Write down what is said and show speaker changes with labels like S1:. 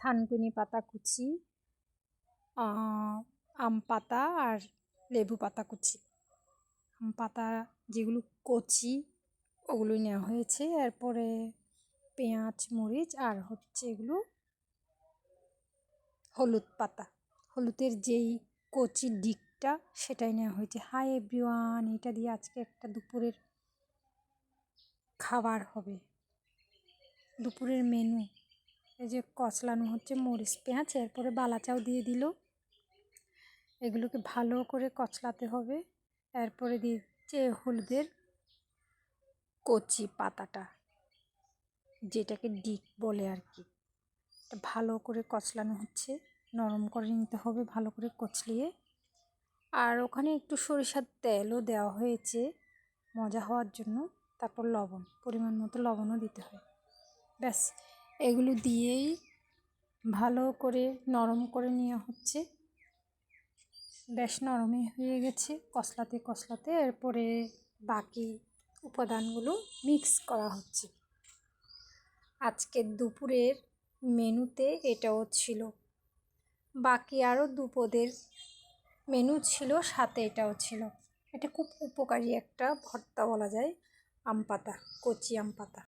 S1: থানকুনি পাতা কুচি, আম পাতা আর লেবু পাতা কুচি। আম পাতা যেগুলো কচি ওগুলো নেওয়া হয়েছে, এরপরে পেঁয়াজ মরিচ আর হচ্ছে এগুলো হলুদ পাতা, হলুদের যেই কচি দিকটা সেটাই নেওয়া হয়েছে। হাই এভরিওয়ান, এটা দিয়ে আজকে একটা দুপুরের খাবার হবে, দুপুরের মেনু। এই যে কচলানো হচ্ছে মরিচ পেঁয়াজ, এরপরে বালাচাও দিয়ে দিল। এগুলোকে ভালো করে কচলাতে হবে। এরপরে দিচ্ছে হলুদের কচি পাতাটা, যেটাকে ডিক বলে আর কি। ভালো করে কচলানো হচ্ছে, নরম করে নিতে হবে ভালো করে কচলিয়ে। আর ওখানে একটু সরিষার তেলও দেওয়া হয়েছে মজা হওয়ার জন্য। তারপর লবণ, পরিমাণ মতো লবণও দিতে হয়। ব্যাস, এগুলো দিয়েই ভালো করে নরম করে নেওয়া হচ্ছে। বেশ নরমই হয়ে গেছে কচলাতে কচলাতে। এরপরে বাকি উপাদানগুলো মিক্স করা হচ্ছে। আজকের দুপুরের মেনুতে এটাও ছিল, বাকি আরও দুপদের মেনু ছিল, সাথে এটাও ছিল। এটা খুব উপকারী একটা ভর্তা বলা যায়, আম পাতা, কচি আম পাতা।